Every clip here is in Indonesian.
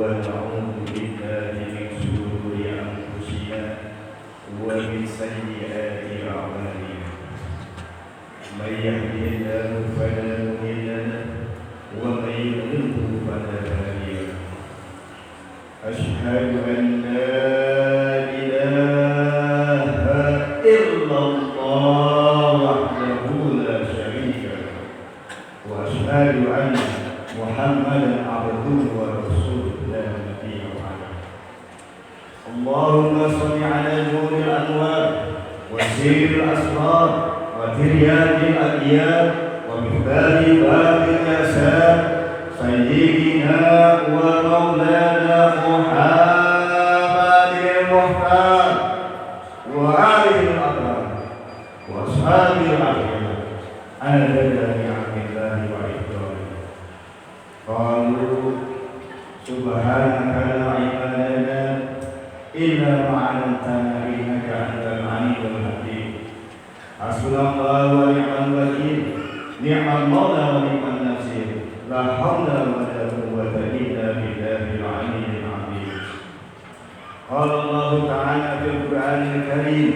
ونعوذ بالله من شرور أنفسنا ومن سيئات أعمالنا من يهده الله فلا مضل له ومن يضلل فلا هادي له أشهد أن لا إله إلا الله وحده لا شريك له وأشهد أن محمدا عبده ورسوله لا نبي بعده اللهم صل على نور الأنوار وسير الأسرار وترياق الأديان ومفتاح باب اليسار سيدنا ومولانا محمد المختار وآله الأطهار وأصحابه الأخيار عدد نعم الله وإكرامه قالوا سبحانك لا علم لنا إلا ما علمتنا إنك أنت العليم الحكيم حسبنا الله ونعم الوكيل نعم المولى ونعم النصير لا حول ولا قوة إلا بالله العلي العظيم قال الله تعالى في القرآن الكريم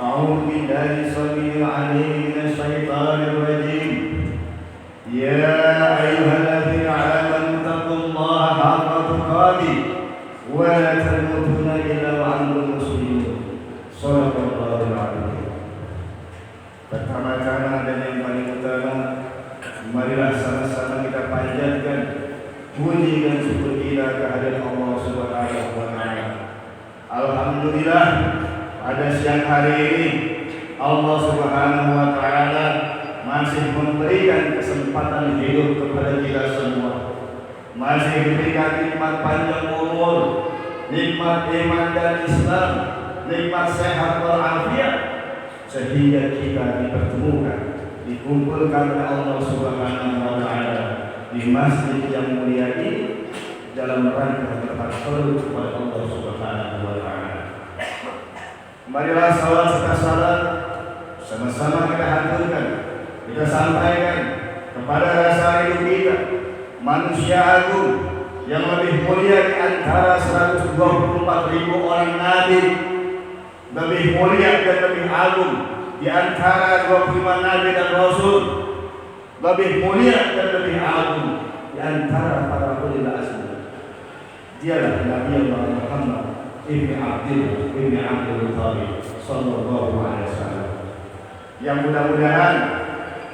أعوذ بالله السميع العليم من الشيطان الرجيم يا أيها الذين آمنوا اتقوا الله حق تقاته ولا تموتن إلا وأنتم مسلمون صدق الله العظيم. Pertama-tama dan yang paling utama, marilah sama-sama kita panjatkan puji dan syukur kita kehadirat Allah Subhanahu wa taala. Alhamdulillah, pada siang hari ini Allah Subhanahu wa taala masih memberikan kesempatan hidup kepada kita semua. Masih memberikan nikmat panjang umur, nikmat iman dan Islam, nikmat sehat walafiat, sehingga kita dipertemukan, dikumpulkan oleh Allah Subhanahu wa taala di masjid yang mulia ini dalam rangka bertakarrub kepada Allah Subhanahu wa taala. Marilah salat serta salam sama-sama kita haturkan, kita sampaikan kepada rasa hidup kita, manusia agung yang lebih mulia di antara 124.000 orang nabi, lebih mulia dan lebih agung di antara 25 nabi dan rasul, lebih mulia dan lebih agung di antara para ulil azmi. Dialah Nabi Allah Muhammad ibn Abdul Thalib sallallahu alaihi wasallam, yang mudah-mudahan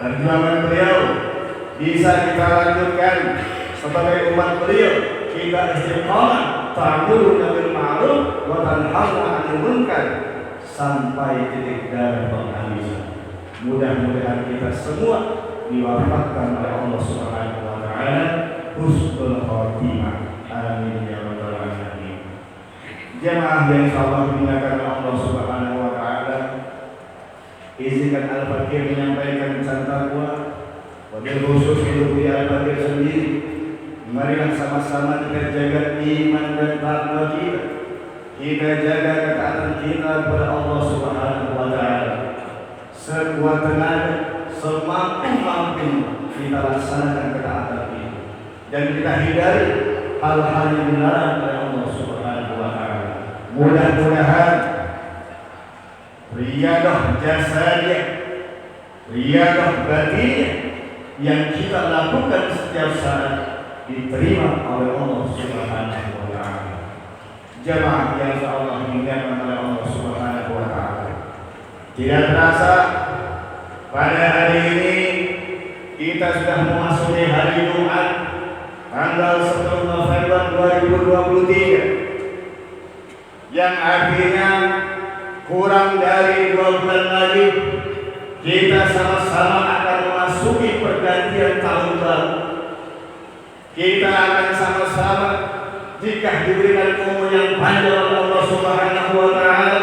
perjuangan beliau bisa kita lanjutkan sebagai umat beliau. Kita istiqamah ta'muruna bil ma'ruf wa tanhauna 'anil munkar sampai titik darah penghabisan. Mudah-mudahan kita semua diwafatkan oleh Allah Subhanahu wa taala husnul khatimah. Amin ya rabbal alamin. Jemaah yang insyaallah dimuliakan oleh Allah Subhanahu wa taala, izinkan Al-Fakir menyampaikan pesan takwa. Wabil khusus hidup di Al-Fakir sendiri, marilah sama-sama kita jaga iman dan takwa kita. Kita jaga ketaatan kita kepada Allah Subhanahu wa taala. Sekuat tenaga, semampu kita laksanakan ketaatan ini, dan kita hindari hal-hal yang dilarang oleh Allah Subhanahu wa taala. Mudah-mudahan riyadah jasadiyah, riyadah batiniyah yang kita lakukan setiap saat diterima oleh Allah Subhanahu wa taala. Jemaah yang insyaallah dimuliakan oleh Allah Subhanahu wa taala, tidak terasa pada hari ini kita sudah memasuki hari Jumat tanggal 10 November 2023, yang artinya kurang dari 2 bulan lagi kita sama-sama akan memasuki pergantian tahun baru. Kita akan sama-sama, jika diberikan umur yang panjang oleh Allah Subhanahu wa taala,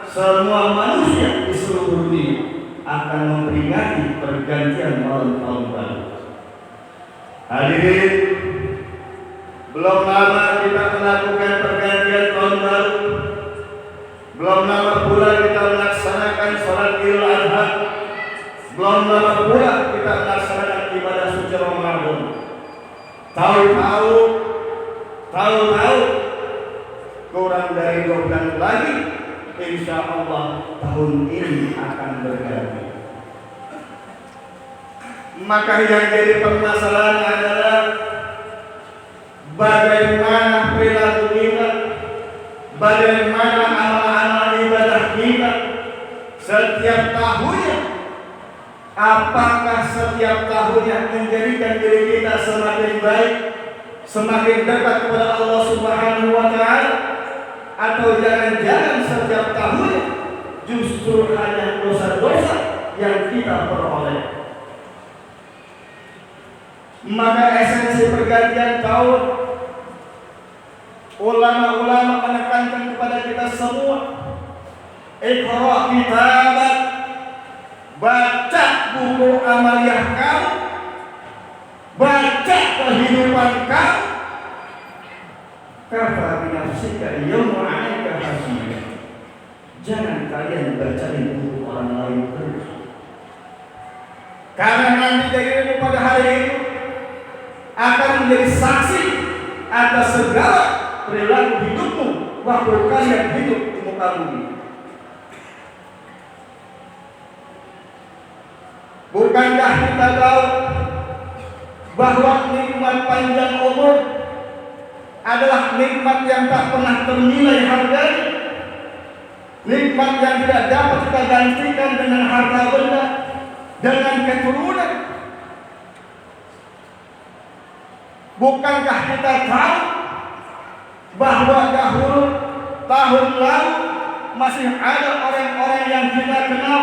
semua manusia di seluruh dunia akan memperingati pergantian malam tahun baru. Hadirin, belum lama kita melakukan pergantian tahun baru. Belum lama pula kita melaksanakan sholat Idul Adha. Belum lama pula kita melaksanakan ibadah suci Ramadan. Tahu-tahu Tahu-tahu kurang dari 2 bulan lagi, insya Allah tahun ini akan berganti. Maka yang jadi permasalahan adalah bagaimana perilaku kita, bagaimana amal-amal ibadah kita setiap tahunnya. Apakah setiap tahunnya menjadikan diri kita semakin baik, semakin dekat kepada Allah Subhanahu wa Ta'ala, atau jangan-jangan setiap tahunnya justru hanya dosa-dosa yang kita peroleh? Maka esensi pergantian tahun, ulama-ulama menekankan kepada kita semua, iqra kitabak, baca buku amaliyah kamu, baca kehidupan kamu. Kafa binafsika yawma 'alaika hasibah. Jangan kalian bacain buku orang lain terus, karena nanti dirimu pada hari itu akan menjadi saksi atas segala perilaku hidupmu waktu kalian hidup di muka bumi. Bukankah kita tahu bahwa nikmat panjang umur adalah nikmat yang tak pernah ternilai harganya, nikmat yang tidak dapat kita gantikan dengan harta benda, dengan keturunan. Bukankah kita tahu bahwa dahulu tahun lalu masih ada orang-orang yang kita kenal,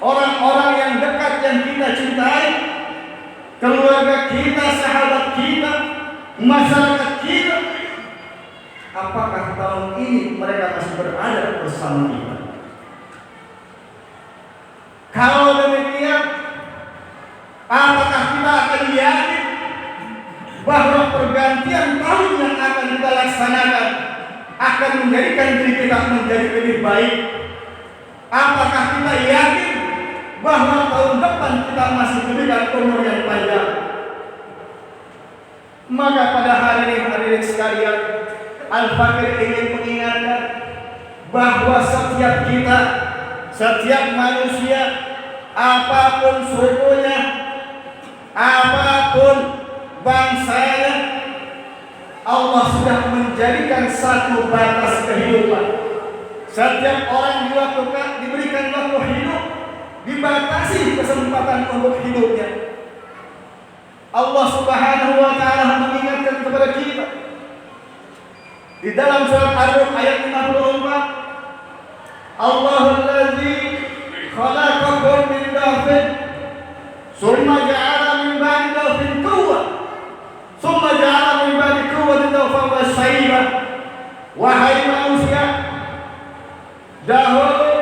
orang-orang yang dekat yang kita cintai, keluarga kita, sahabat kita, masyarakat kita. Apakah tahun ini mereka masih berada bersama kita? Kalau demikian, apakah kita akan yakin bahwa pergantian tahun yang akan kita laksanakan akan menjadikan diri kita menjadi lebih baik? Apakah kita yakin bahwa tahun depan kita masih diberikan umur yang panjang? Maka pada hari ini hadirin sekalian, Al-Fakir ingin mengingatkan bahwa setiap kita, setiap manusia, apapun sukunya, apapun bangsanya, Allah sudah menjadikan satu batas kehidupan. Setiap orang diberikan waktu hidup, dibatasi kesempatan untuk hidupnya. Allah Subhanahu wa Ta'ala mengingatkan kepada kita di dalam surat Ar-Rum ayat 54, Allahul ladzi khalaqakum min dhafin summa ja'ala min ba'di dhafin quwwah summa ja'ala min ba'di quwwatin dhafan wa shaybah. Wahai manusia, dahulu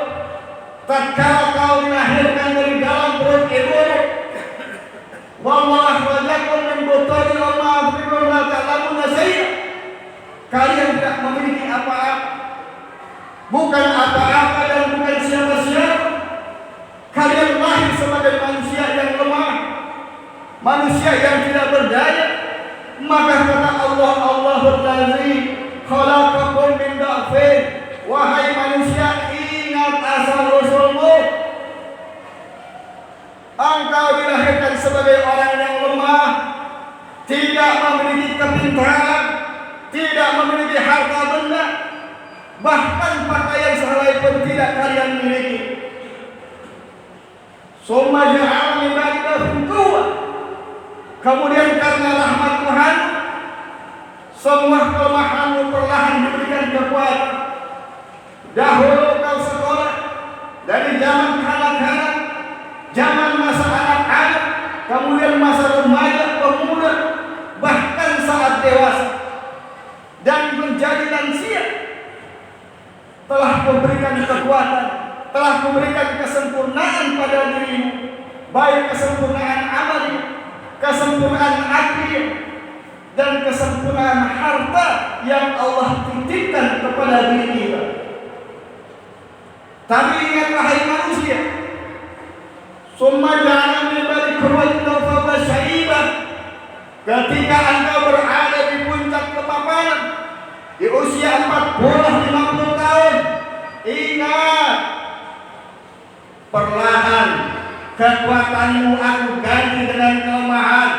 tatkala kau dilahirkan dari dalam perut ibumu, wallahu khalaqakum min butuni ummahakum la ta'lamuna syai'an. Kalian tidak memiliki apa-apa, bukan apa-apa dan bukan siapa-siapa. Kalian lahir sebagai manusia yang lemah, manusia yang tidak berdaya. Maka kata Allah, Allahul ladzi khalaqakum min dhafin. Wahai manusia, ingat asal usulmu. Engkau dilahirkan sebagai orang yang lemah, tidak memiliki kepintaran, tidak memiliki harta benda, bahkan pakaian sehelai pun tidak kalian miliki. Summa ja'ala min ba'di dhafin quwwah. Kemudian karena rahmat Tuhan, semua kelemahanmu perlahan diberikan kekuatan. Dahulu kau sekolah dari zaman kanak-kanak, zaman masa anak-anak, kemudian masa remaja, pemuda, bahkan saat dewasa dan menjadi lansia, telah memberikan kekuatan, telah memberikan kesempurnaan pada dirimu, baik kesempurnaan amali, kesempurnaan akli, dan kesempurnaan harta yang Allah titipkan kepada diri kita. Tapi ingatlah hai manusia, summa ja'ala min ba'di quwwatin dhafan wa shaybah. Ketika engkau berada di puncak di usia 40-50 tahun. Ingat, perlahan kekuatanmu aku ganti dengan kelemahan,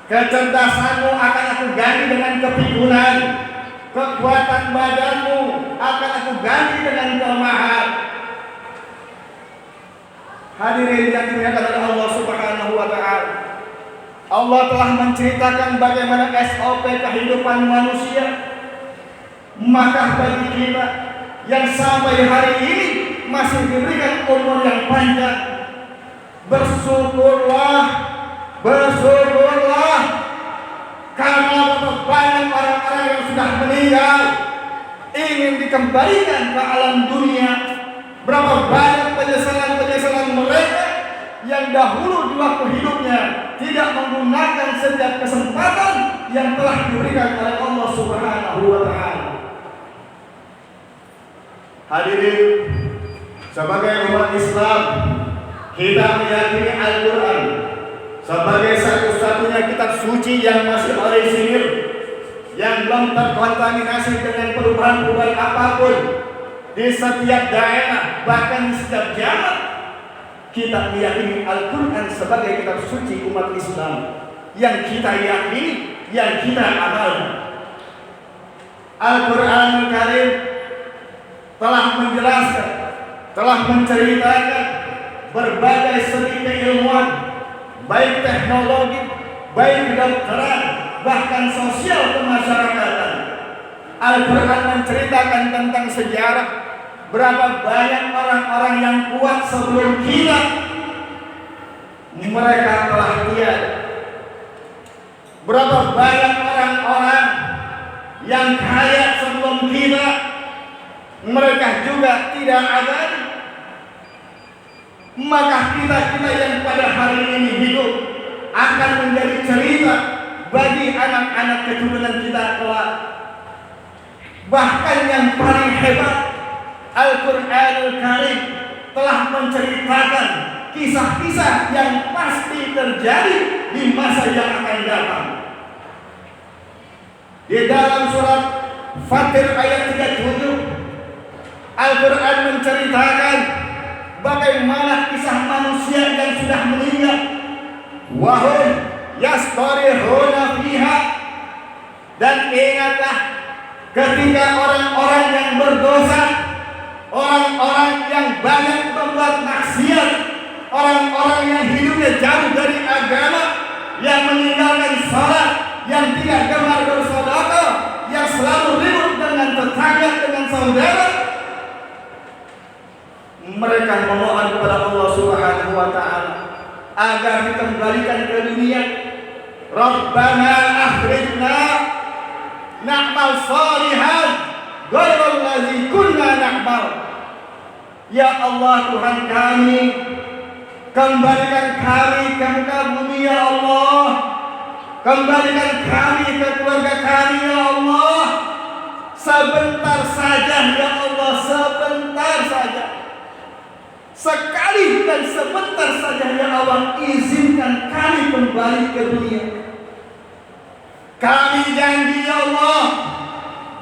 kecerdasanmu akan aku ganti dengan kepikunan, kekuatan badanmu akan aku ganti dengan kelemahan. Hadirin yang dimuliakan oleh Allah Subhanahu wa taala, Allah telah menceritakan bagaimana SOP kehidupan manusia. Maka bagi kita yang sampai hari ini masih diberikan umur yang panjang, bersyukurlah, bersyukurlah, karena banyak orang-orang yang sudah meninggal ingin dikembalikan ke alam dunia. Berapa banyak penyesalan-penyesalan mereka yang dahulu di waktu hidupnya tidak menggunakan setiap kesempatan yang telah diberikan oleh Allah Subhanahu wa taala. Hadirin, sebagai umat Islam, kita meyakini Al-Quran sebagai satu-satunya kitab suci yang masih orisinil, yang belum terkontaminasi dengan perubahan-perubahan apapun. Di setiap daerah, bahkan di setiap zaman, kita meyakini Al-Quran sebagai kitab suci umat Islam yang kita yakini, yang kita amalkan. Al-Quran Karim telah menjelaskan, telah menceritakan berbagai seni keilmuan, baik teknologi, baik kedokteran, bahkan sosial kemasyarakatan. Al-Quran menceritakan tentang sejarah, berapa banyak orang-orang yang kuat sebelum kita, mereka telah tiada. Berapa banyak orang-orang yang kaya sebelum kita, mereka juga tidak ada. Maka kita yang pada hari ini hidup akan menjadi cerita bagi anak-anak keturunan kita kelak. Bahkan yang paling hebat, Al-Quranul Karim telah menceritakan kisah-kisah yang pasti terjadi di masa yang akan datang. Di dalam surat Fatir ayat 37, Al-Quran menceritakan bagaimana kisah manusia yang sudah meninggal. Wahum yastarihuna fiha, dan ingatlah ketika orang-orang yang berdosa, orang-orang yang banyak membuat maksiat, orang-orang yang hidupnya jauh dari agama, yang meninggalkan salat, yang tidak gemar bersedekah, yang selalu ribut dengan tetangga, dengan saudara, mereka memohon kepada Allah Subhanahu wa taala agar dikembalikan ke dunia. Rabbana akhrijna na'mal salihan ghairal ladzi kunna na'mal. Ya Allah, Tuhan kami, kembalikan kami ke muka bumi ya Allah. Kembalikan kami ke keluarga kami ya Allah. Sebentar saja ya Allah, sebentar saja. Sekali dan sebentar saja ya Allah, izinkan kami kembali ke dunia. Kami janji ya Allah,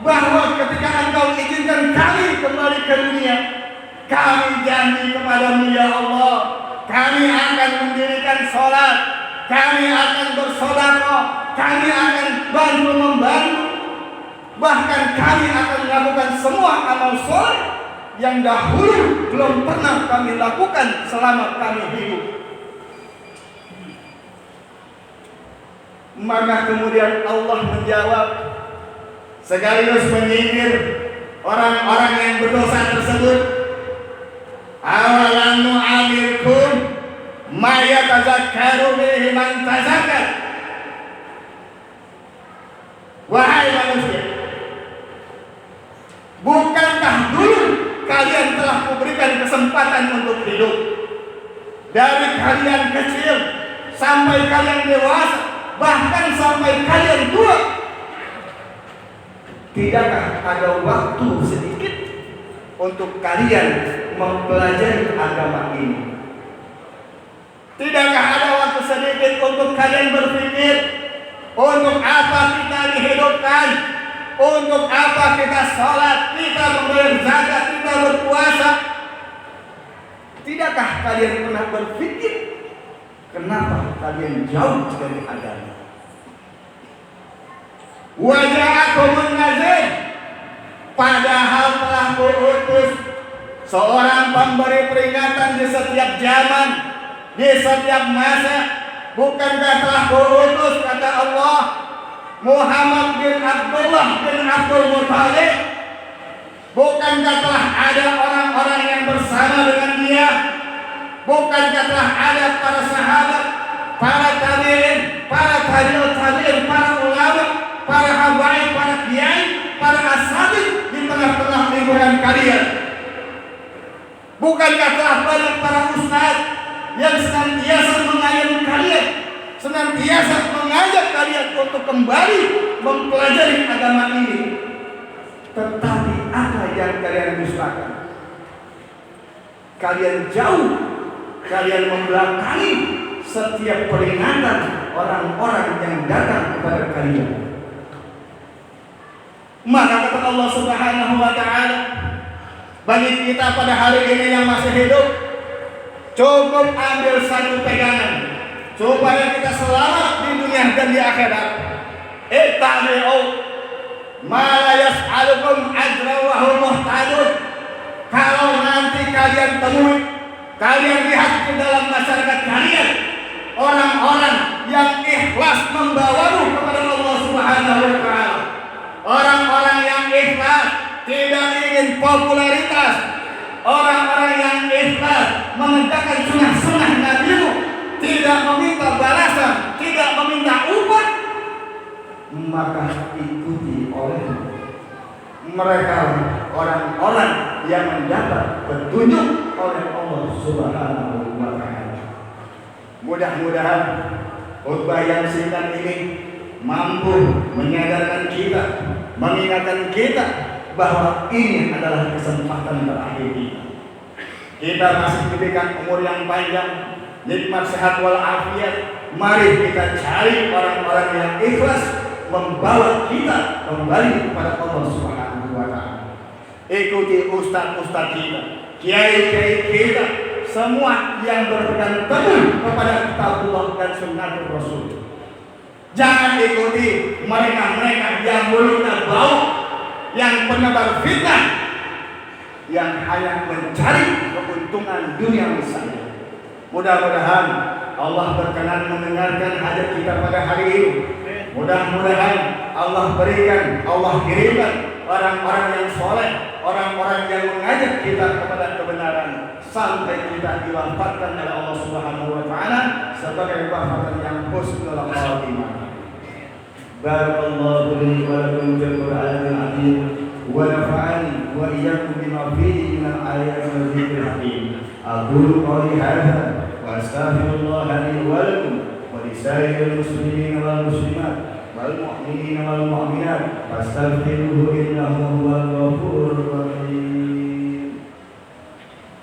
bahwa ketika Engkau izinkan kami kembali ke dunia, kami janji kepadamu ya Allah, kami akan mendirikan sholat, kami akan bersedekah, kami akan bantu membantu, bahkan kami akan melakukan semua amal soleh yang dahulu belum pernah kami lakukan selama kami hidup. Maka kemudian Allah menjawab sekaligus menyindir orang-orang yang berdosa tersebut. Awalam nu'amirkum ma yatazakkaru bihi man tazakkar. Wahai manusia, bukankah dulu kalian telah kuberikan kesempatan untuk hidup? Dari kalian kecil sampai kalian dewasa, bahkan sampai kalian tua, tidakkah ada waktu sedikit untuk kalian mempelajari agama ini? Tidakkah ada waktu sedikit untuk kalian berpikir untuk apa kita dihidupkan? Untuk apa kita sholat, kita membayar zakat, kita berpuasa? Tidakkah kalian pernah berpikir kenapa kalian jauh dari agama? Waja'akumun nazir, padahal telah kuutus seorang pemberi peringatan di setiap zaman, di setiap masa. Bukankah telah kuutus, kata Allah, Muhammad bin Abdullah bin Abdul Muthalib? Bukankah telah ada orang-orang yang bersama dengan dia? Bukankah telah ada para sahabat, para tabi'in, para tabi'ut tabi'in, para ulama, para habaib, para kiai, para asatidz di tengah-tengah lingkungan kalian? Bukankah telah banyak para ustaz yang senantiasa mengayomi kalian, senantiasa mengajak kalian untuk kembali mempelajari agama ini? Tetapi apa yang kalian dustakan? Kalian jauh, kalian membelakangi setiap peringatan orang-orang yang datang kepada kalian. Maka kata Allah Subhanahu wa ta'ala, bagi kita pada hari ini yang masih hidup, cukup ambil satu pegangan supaya kita selamat di dunia dan di akhirat. Ittabi'u ma la yas'alukum ajra wa hum muhtadun. Kalau nanti kalian temui, kalian lihat di dalam masyarakat kalian orang-orang yang ikhlas membawamu kepada Allah Subhanahu wa ta'ala, orang-orang yang ikhlas tidak ingin popularitas, orang-orang yang ikhlas menegakkan sunnah-sunnah Nabi-Mu, tidak meminta balasan, tidak meminta upah, maka ikuti oleh mereka orang-orang yang mendapat petunjuk oleh Allah Subhanahu wa ta'ala. Mudah-mudahan khutbah yang singkat ini mampu menyadarkan kita, mengingatkan kita bahwa ini adalah kesempatan terakhir kita. Kita masih diberikan umur yang panjang, nikmat sehat walafiat. Mari kita cari orang-orang yang ikhlas membawa kita kembali kepada Allah Subhanahu wa ta'ala. Ikuti ustaz-ustaz kita, kiai-kiai kita, semua yang berpegang teguh kepada kitabullah dan sunnatul Rasul. Jangan ikuti mereka-mereka yang mulutnya bau, yang penebar fitnah, yang hanya mencari keuntungan dunia saja. Mudah-mudahan Allah berkenan mendengarkan hajat kita pada hari ini. Mudah-mudahan Allah berikan, Allah kirimkan orang-orang yang soleh, orang-orang yang mengajak kita kepada kebenaran, sampai kita diwafatkan oleh Allah Subhanahu wa ta'ala sebagai wafatan yang husnul khatimah. Barakallahu li wa lakum fil Qur'anil azim wa nafa'ani wa iyyakum bima fihi min al-ayati wa dhikril hakim. Aqulu qawli hadza wa astaghfirullah li wa lakum wa lisairil muslimin wal muslimat wal mu'minin wal mu'minat fastaghfiruhu innahu huwal ghafurur rahim.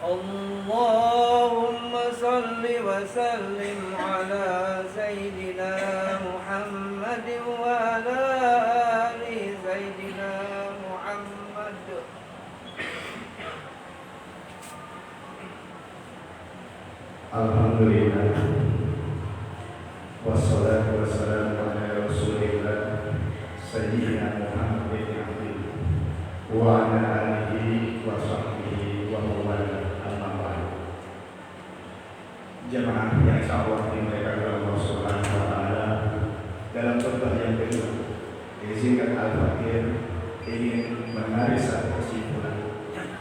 Allahumma salli wa sallim ala sayyidina Muhammad wa ala ali sayyidina Muhammad. Alhamdulillah, wassalatu wassalamu ala rasulillah sayyidina Muhammad bin Abdillah wa ala alihi wa sahbihi wa mawala, amma ba'd. Jemaah yang insyaallah dimuliakan oleh Allah Subhanahu wa ta'ala, dalam khutbah yang kedua izinkan Al-Fakir ingin menarik satu kesimpulan,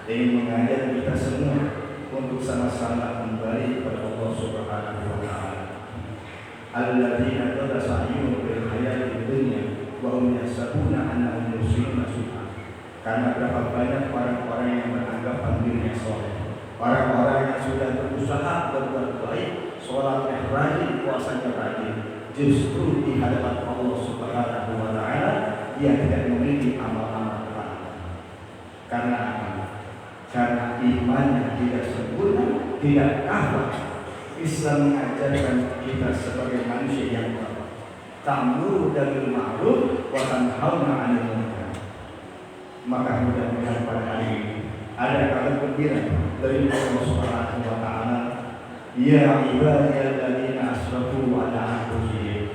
ingin mengajak kita semua untuk sama-sama kembali kepada Allah Subhanahu wa ta'ala. Alladzina dhalla sa'yuhum fil hayatid dunya wa hum yahsabuna annahum yuhsinuna sun'a. Karena berapa banyak orang-orang yang menganggap dirinya soleh, orang-orang yang sudah berusaha berbuat baik, sholatnya rajin, puasanya rajin, justru di hadapan Allah Subhanahu wa ta'ala dia tidak memiliki amal-amal pahala. Karena apa? Karena imannya tidak sempurna, tidak kafah. Islam mengajarkan kita sebagai manusia yang kafah. Ta'muru bil ma'ruf wa tanhauna 'anil munkar. Maka mudah-mudahan pada hari ini ada kabar gembira dari Allah Subhanahu wa taala, ya ibadiyalladzina asrafu ala anfusihim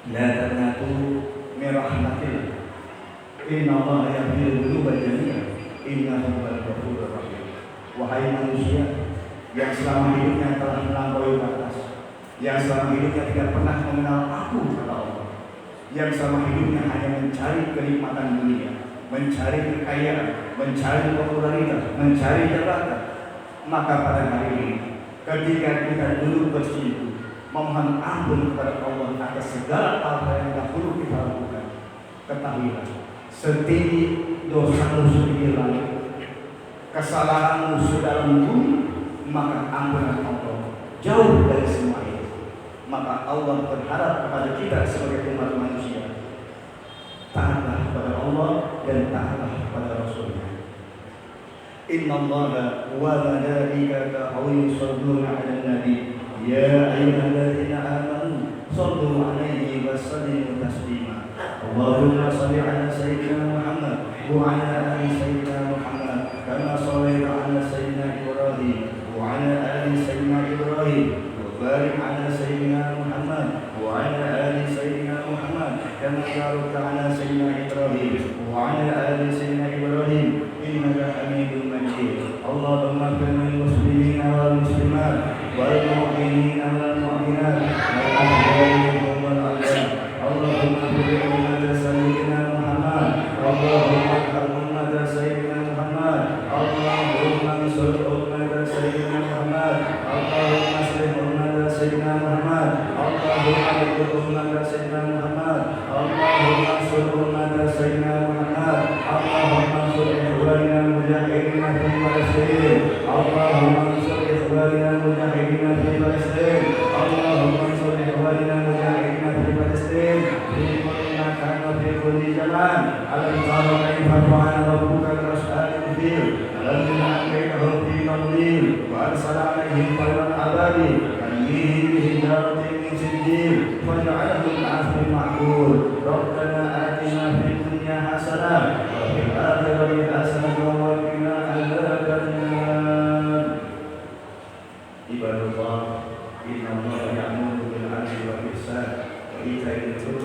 la taqnatu min rahmatillah innallaha yaghfiru dzunuba jami'an innahu huwal ghafurur rahim. Wahai manusia yang selama hidupnya telah melampaui batas, yang selama hidupnya tidak pernah mengenal aku kata Allah, yang selama hidupnya hanya mencari kenikmatan dunia, mencari kekayaan, mencari popularitas, mencari jabatan, maka pada hari ini ketika kita duduk bersimpuh memohon ampun kepada Allah atas segala hal yang dahulu kita lakukan, ketahuilah setinggi dosamu setinggi langit, kesalahanmu sedalam bumi, maka ampunan Allah jauh dari semua itu. Maka Allah berharap kepada kita sebagai umat manusia, taatlah kepada Allah dan taatlah kepada Rasulnya. Innallaha wa malaikatahu yusholluna 'alan nabi ya ayyuhalladzina amanu shallu 'alaihi wa sallimu taslima. Allahumma shalli 'ala sayyidina Muhammad wa 'ala ali sayyidina Muhammad kama shallaita 'ala sayyidina Ibrahim wa 'ala ali sayyidina Ibrahim wa barik 'ala sayyidina Muhammad wa 'ala ali sayyidina Muhammad kama barakta 'ala sayyidina Ibrahim wa 'ala ali sayyidina Ibrahim innaka Hamidum Majid. Allahumma ighfir lil muslimina wal muslimat wal mu'minina wal mu'minat wal ahya'i minhum wal amwat. Allahumma ighfir li ummati sayyidina Muhammad. Allahumma ighfir ummati sayyidina Muhammad. Allahumma ansur ummati sayyidina Muhammad. Allahumma aslih ummati sayyidina Muhammad. Allahumma ighfir ummati sayyidina Muhammad. Allahumma ansur ummati sayyidina Muhammad. Allahumma ansur ikhwanina mujahidina fi Palestin. Allahumma ansur ikhwanina mujahidina fi Palestin. Allahumma ansur ikhwanina mujahidina fi Palestin fi kulli makan wa fi kulli zaman. Alam tara kaifa fa'ala rabbuka bi ashabil fil alam ya'lamu fi tadlil wa arsala 'alaihim tayran ababil tarmihim bi hijaratin min sijil faj'alahum ka'asfin ma'kul. Rabbana atina fid dunya hasanah wa fil akhirati hasanah wa qina adzabannar. Ibadallah, inna Allaha ya'muru bil 'adli wal ihsan wa ita'i dzil